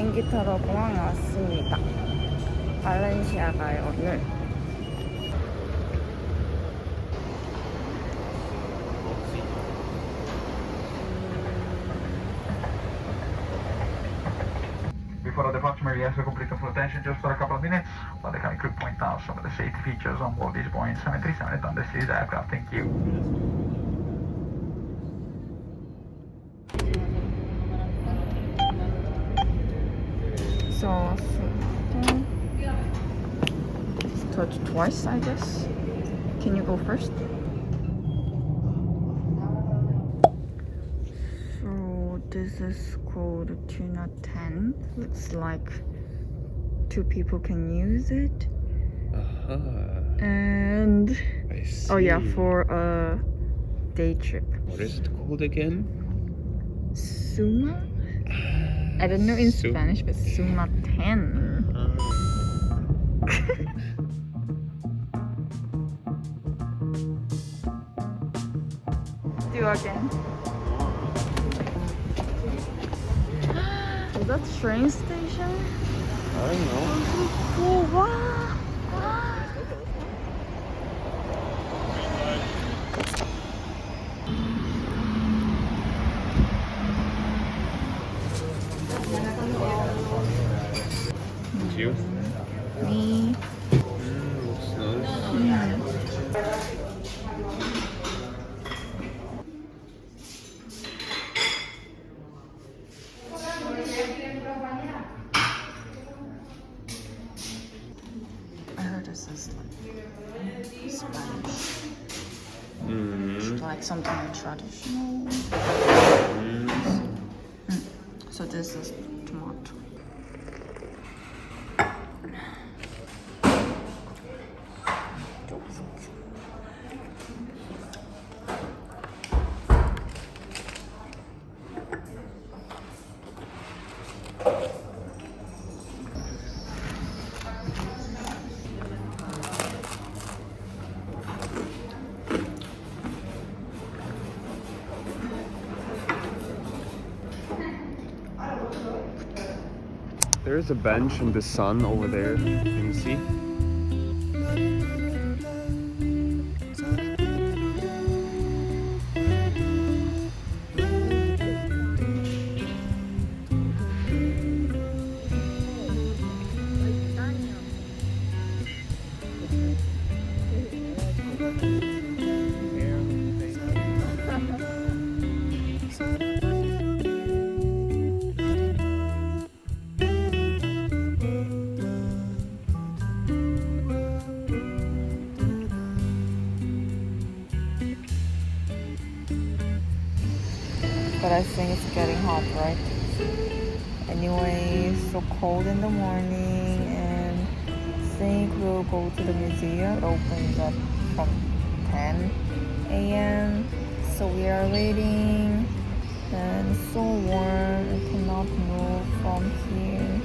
비행기 타러 공항에 왔습니다. 발렌시아가요, 오늘. Before the departure, may we ask the complete full attention just for a couple of minutes, but I can quick point out some of the safety features on board this Boeing 737 Thunder series aircraft. Thank you. So, touch twice, I guess. Can you go first? So, this is called Tuna 10. Looks like 2 people can use it. And I see. oh yeah, for a day trip. What is it called again? Suma? I don't know in Suma. Spanish, but Suma 10. Do again. Is that train station? I don't know. Oh, wow. You? Me. Looks nice. I heard this is like Spanish. Like something traditional. So this is tomato. There is a bench in the sun over there. Can you see? But I think it's getting hot, right? Anyway, it's so cold in the morning, and I think we'll go to the museum. It opens up from 10 a.m. So we are waiting, and it's so warm. I cannot move from here.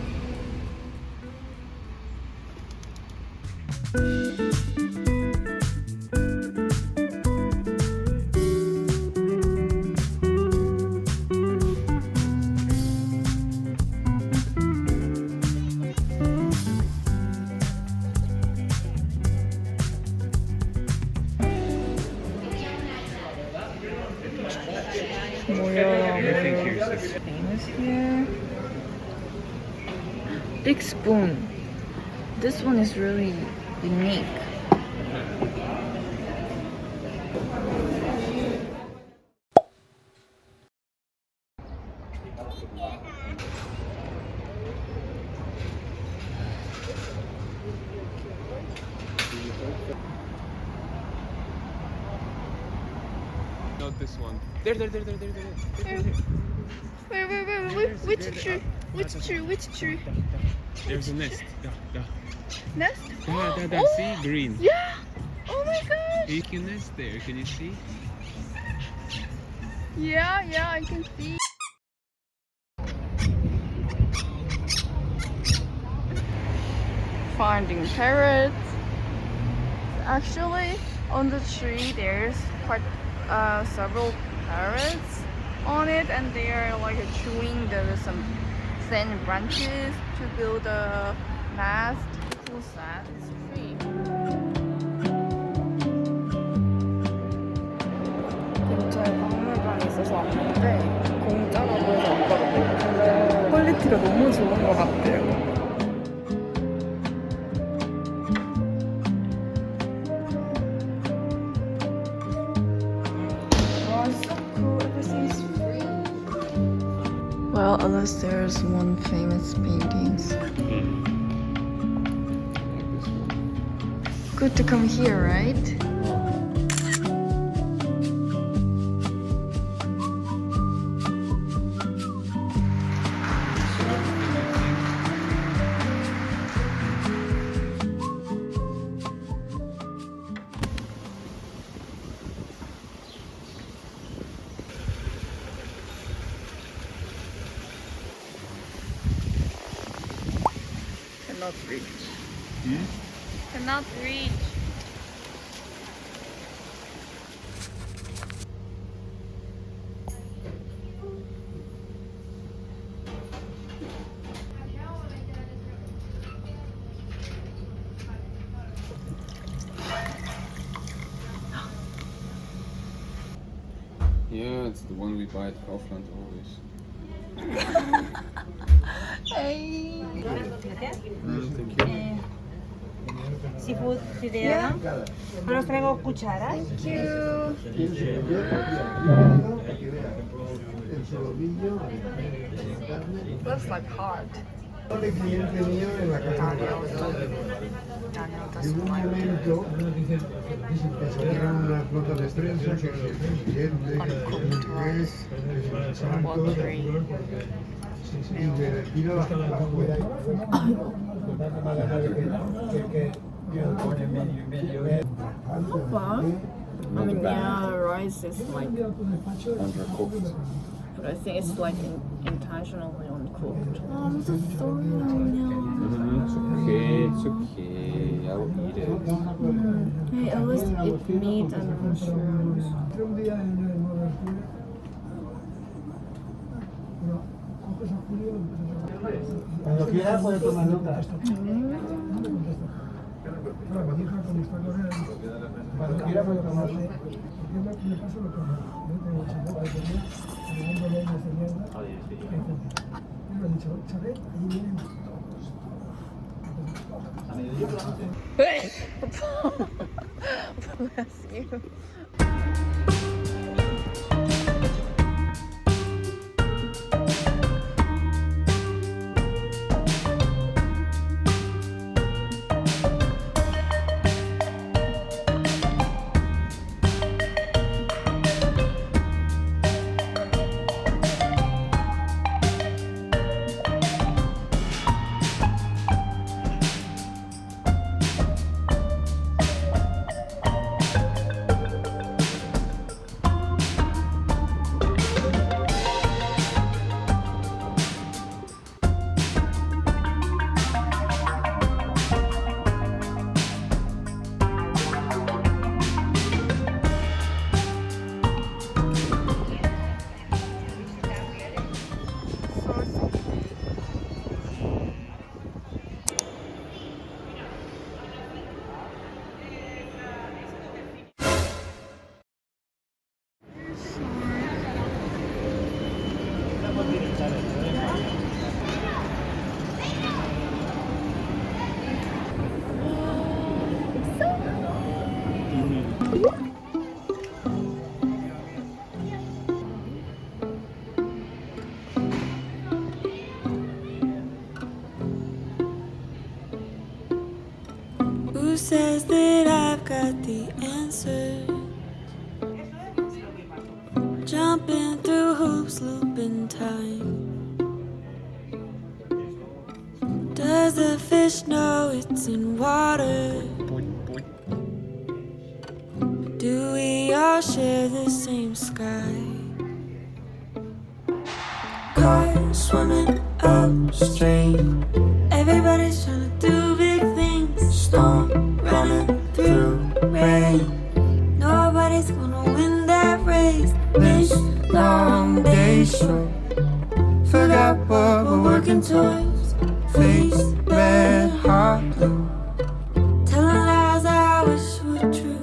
Everything here is Famous here. Big spoon. This one is really unique. Not this one. There. Wait. Which tree? Which tree? There's a nest. Yeah. Nest? There. See? Green. Yeah! Oh my gosh! You can nest there. Can you see? Yeah, I can see. Finding parrots. Actually, on the tree there's quite several parrots on it, and they are like chewing some and branches to build a mast. Full set. It's free. 근처에 박물관이 있어서 왔는데 공짜라고 해서 왔거든요. 근데 퀄리티가 너무 좋은 것 같아요. Well, unless there's one famous paintings. Good to come here, right? Cannot reach. Cannot reach. Yeah, it's the one we buy at Kaufland always. Hey. Thank you. Seafood, si te dan. Ahora os traigo cucharas. Thank you. Looks like hard. Daniel doesn't like it. Uncooked rice, watery I mean, yeah, rice is like Undercooked. but I think it's like intentionally uncooked. It's okay. I will eat it. Hey, at least eat meat and mushrooms. Cuando quiera puede tomar nota. Cuando quiera puede tomar nota. Bless you. Who says that I've got the answer? Jumping through hoops, looping time. Does the fish know it's in water? Do we all share the same sky? Cars swimming upstream. Everybody's trying to do big things. Storm running through rain. Nobody's gonna win that race. This long day show. Forgot what we're broken toys, face red hot blue, telling lies I wish were true.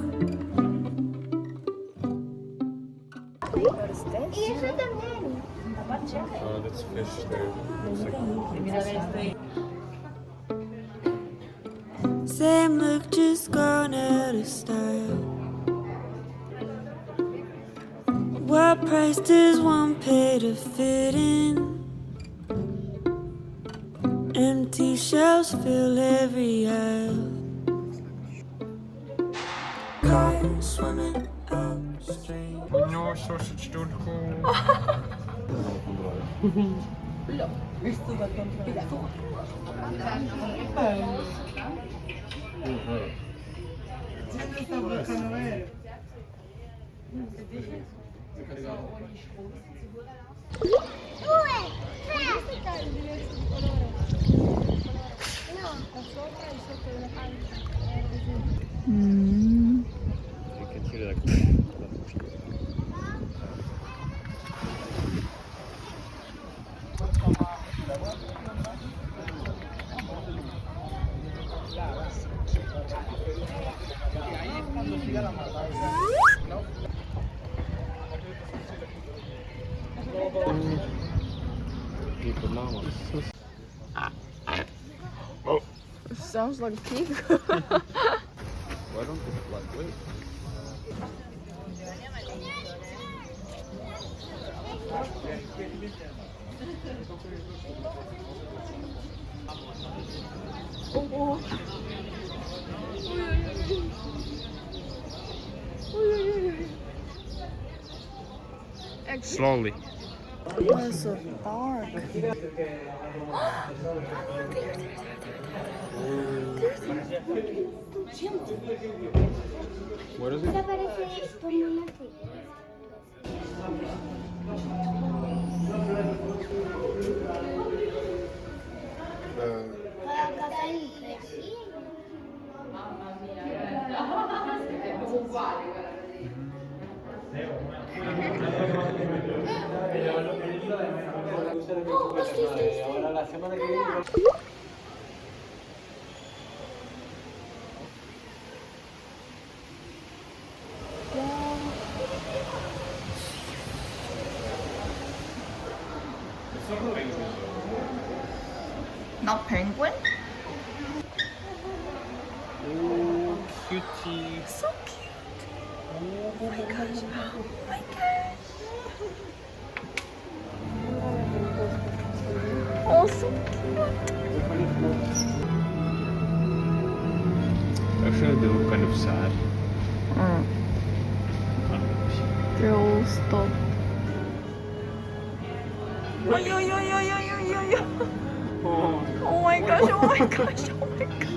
Oh, that's fish there. Same look, just gone out of style. What price does one pay to fit in? Empty shelves fill every aisle. Cars swimming upstream. No sausage, don't go. You can see like. Sounds like a pig. Why don't they like wait? Slowly. Why is it so dark? What is it? Not penguin? Oh, cutie. So cute. Oh my gosh. Oh my gosh. Oh, so cute. Actually, they look kind of sad. They're all stopped. Oh my gosh, oh my gosh, oh my gosh.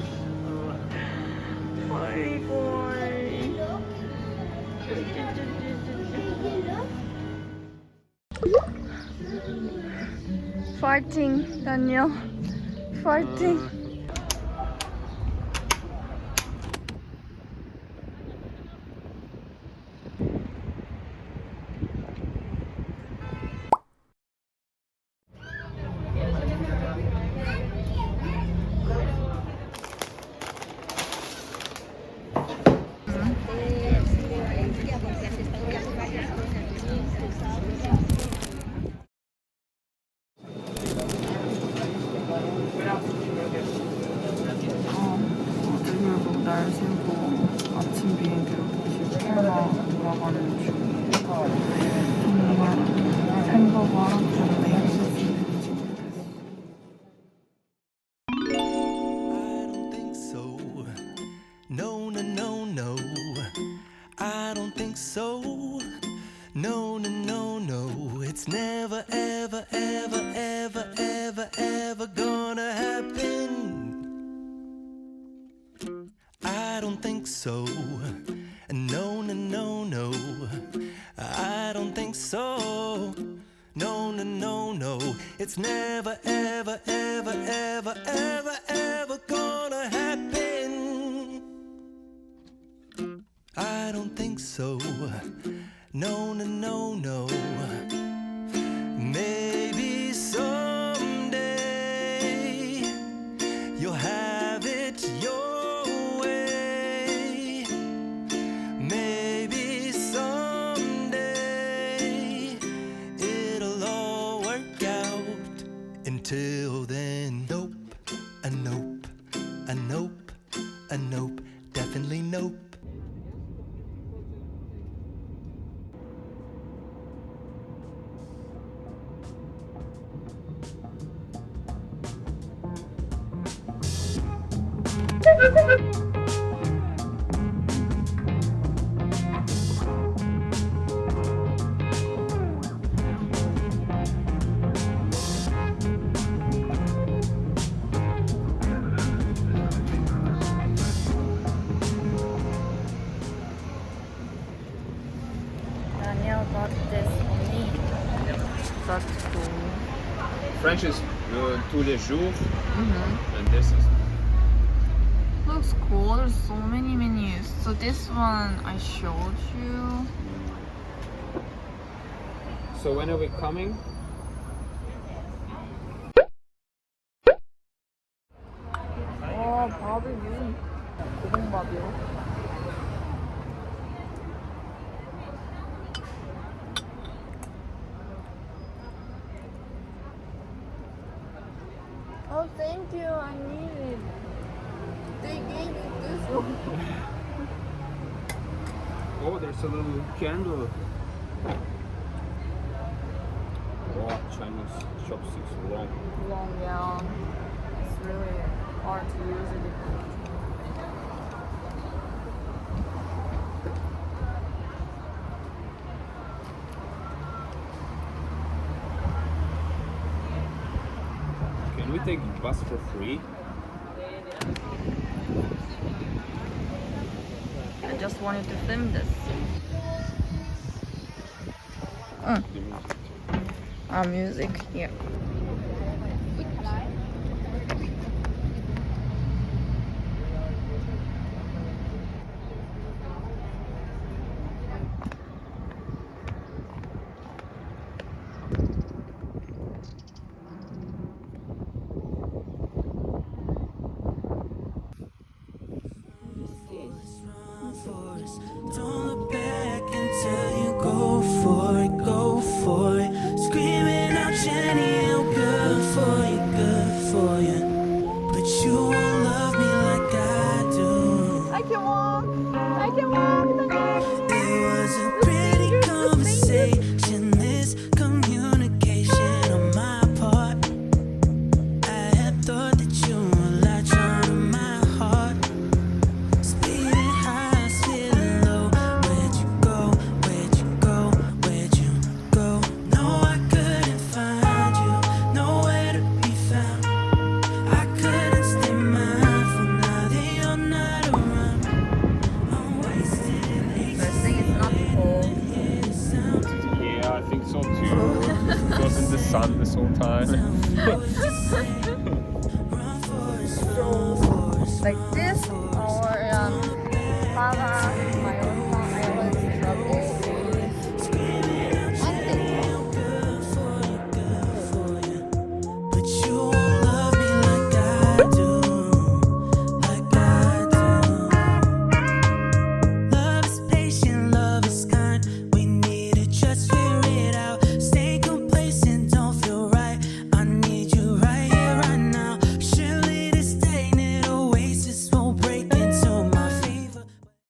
Fighting, Daniel. Fighting. 날 세우고 아침 비행기로 다시 캐나다 돌아가는 중이니까 정말 생각과 좀 내일까지 I don't think so. No, no, no, no. I don't think so. No, no, no, no. It's never, ever, ever, ever, ever, ever gonna happen. I don't think so. No, no, no, no. I don't think so. No, no, no, no. It's never, ever, ever, ever, ever, ever gonna happen. I don't think so. No, no, no, no. Maybe someday Until then, nope, a nope, a nope, a nope, definitely nope. Daniel got this for me. That's cool. French is tous les jours, and this is. Looks cool. There's so many menus. So this one I showed you. So when are we coming? 밥이요. 고봉밥이요. Oh, thank you. I need it. They gave me this one. Oh, there's a little candle. Oh, Chinese chopsticks, long. Long, yeah. It's really hard to use it. Can we take bus for free? I just wanted to film this. Music, yeah. Don't look back until you go for it, go for it. Screaming out, Jenny, I'm good for you, good for you. But you won't love me like I do. I can walk. I can walk. It was a pretty conversation, this communication on my part. I had thought that you were latch on to my heart. Speeding high, feeling low. Where'd you go? Where'd you go? Where'd you go? No, I couldn't find you, nowhere to be found. I couldn't stay mindful now that you're not around. I'm wasted in I think it's not cold. Yeah, I think so too. It was in the sun this whole time. Like this.